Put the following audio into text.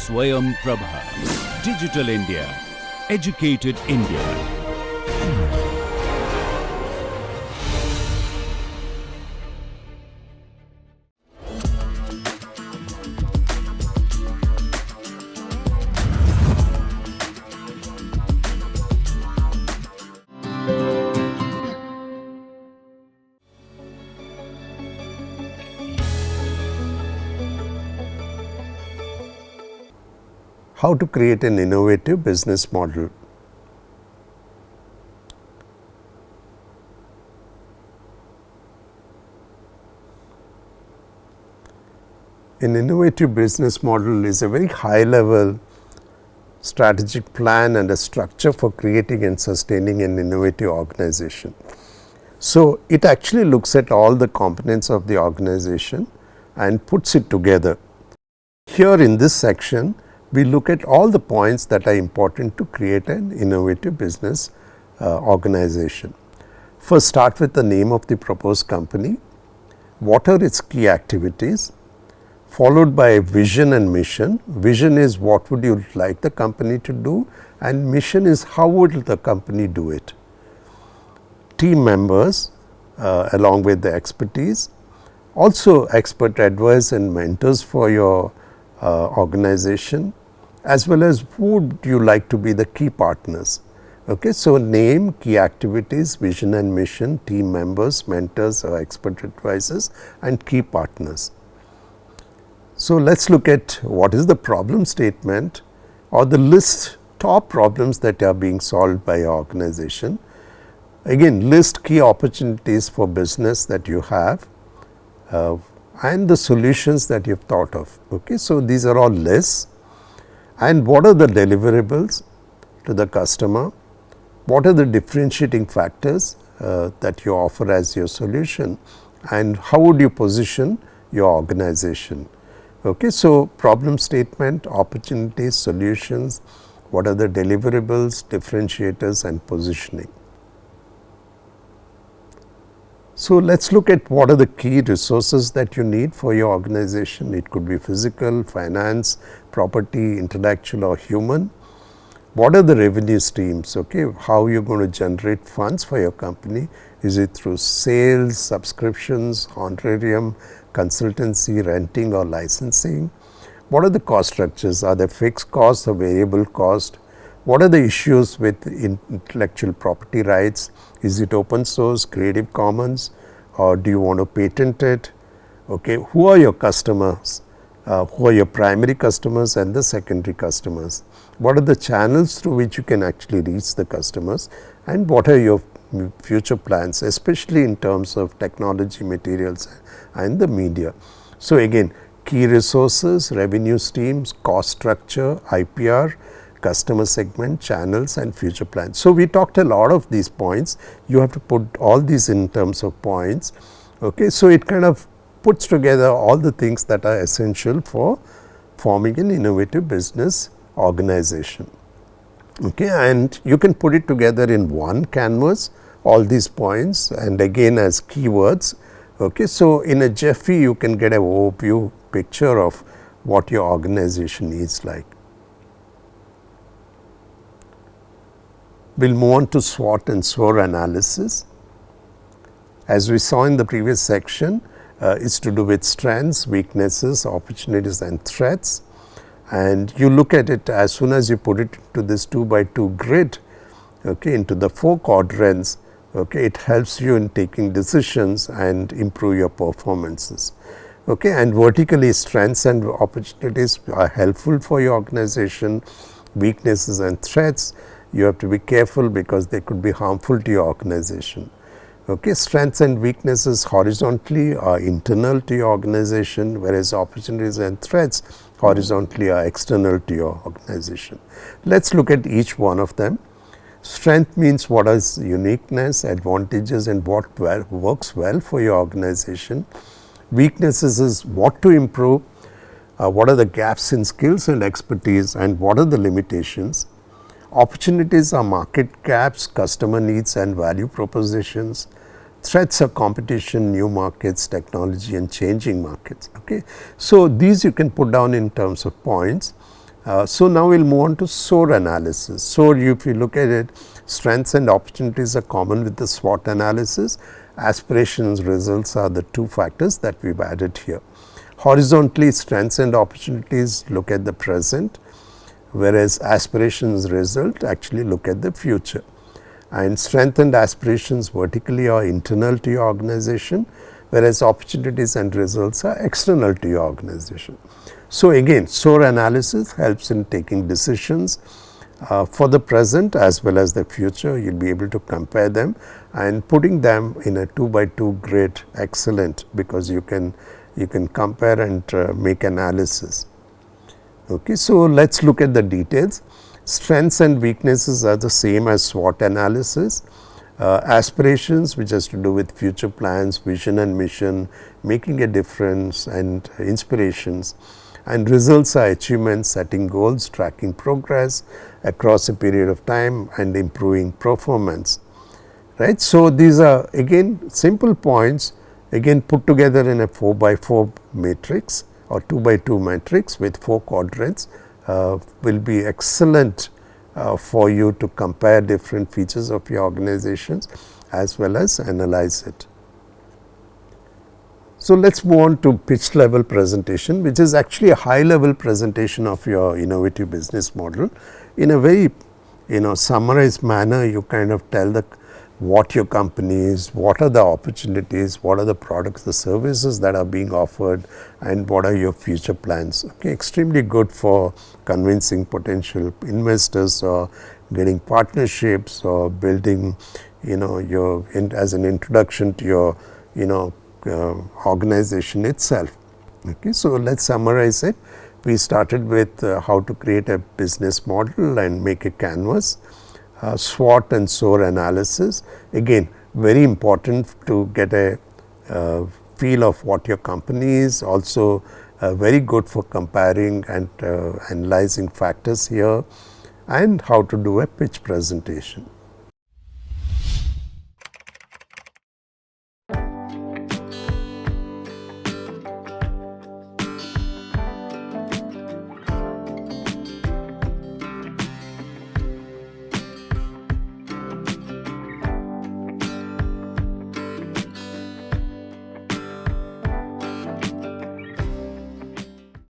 Swayam Prabha. Digital India. Educated India. How to create an innovative business model. An innovative business model is a very high level strategic plan and a structure for creating and sustaining an innovative organization. So, it actually looks at all the components of the organization and puts it together. Here in this section, we look at all the points that are important to create an innovative business organization. First, start with the name of the proposed company, what are its key activities, followed by vision and mission. Vision is what would you like the company to do, and mission is how would the company do it. Team members along with the expertise, also expert advice and mentors for your organization, as well as who would you like to be the key partners. Okay, so, name, key activities, vision and mission, team members, mentors or expert advisors and key partners. So, let us look at what is the problem statement or the list top problems that are being solved by your organization. Again, list key opportunities for business that you have and the solutions that you have thought of. Okay, so, these are all lists. And what are the deliverables to the customer? What are the differentiating factors that you offer as your solution, and how would you position your organization? Okay, so, problem statement, opportunities, solutions, what are the deliverables, differentiators and positioning. So, let us look at what are the key resources that you need for your organization. It could be physical, finance, property, intellectual or human. What are the revenue streams? Okay, how you are going to generate funds for your company? Is it through sales, subscriptions, honorarium, consultancy, renting or licensing? What are the cost structures? Are there fixed costs or variable cost? What are the issues with intellectual property rights? Is it open source, Creative Commons, or do you want to patent it? Okay, who are your customers? Who are your primary customers and the secondary customers? What are the channels through which you can actually reach the customers, and what are your future plans, especially in terms of technology, materials and the media. So, again, key resources, revenue streams, cost structure, IPR, customer segment, channels and future plans. So, we talked a lot of these points. You have to put all these in terms of points. Okay. So, it kind of puts together all the things that are essential for forming an innovative business organization. Okay. And you can put it together in one canvas, all these points, and again as keywords. Okay. So, in a Jeffy you can get an overview picture of what your organization is like. We will move on to SWOT and SWOR analysis. As we saw in the previous section, is to do with strengths, weaknesses, opportunities and threats, and you look at it as soon as you put it into this 2 by 2 grid, okay, into the 4 quadrants. Okay, it helps you in taking decisions and improve your performances. Okay, and vertically, strengths and opportunities are helpful for your organization. Weaknesses and threats, you have to be careful because they could be harmful to your organization. Okay, strengths and weaknesses horizontally are internal to your organization, whereas opportunities and threats horizontally are external to your organization. Let us look at each one of them. Strength means what is uniqueness, advantages and what works well for your organization. Weaknesses is what to improve, what are the gaps in skills and expertise, and what are the limitations. Opportunities are market gaps, customer needs and value propositions. Threats are competition, new markets, technology and changing markets. Okay. So, these you can put down in terms of points. So now we'll move on to SOAR analysis. SOAR, if you look at it, strengths and opportunities are common with the SWOT analysis. Aspirations, results are the two factors that we've added here. Horizontally, strengths and opportunities look at the present, whereas aspirations, result actually look at the future. And strength and aspirations vertically are internal to your organization, whereas opportunities and results are external to your organization. So again, SOAR analysis helps in taking decisions for the present as well as the future. You'll be able to compare them and putting them in a 2x2 grid, excellent, because you can compare and make analysis. Okay, so let's look at the details. Strengths and weaknesses are the same as SWOT analysis. Aspirations, which has to do with future plans, vision and mission, making a difference and inspirations. And results are achievements, setting goals, tracking progress across a period of time and improving performance. Right. So, these are again simple points, again put together in a 4x4 matrix or 2x2 matrix with 4 quadrants. Will be excellent for you to compare different features of your organizations as well as analyze it. So, let us move on to pitch level presentation, which is actually a high level presentation of your innovative business model. In a very summarized manner, you kind of tell what your company is, what are the opportunities, what are the products, the services that are being offered, and what are your future plans. Okay, extremely good for convincing potential investors or getting partnerships or building as an introduction to your organization itself. Okay, so let's summarize it. We started with how to create a business model and make a canvas. SWOT and SOAR analysis, again very important to get a feel of what your company is, also very good for comparing and analyzing factors here, and how to do a pitch presentation.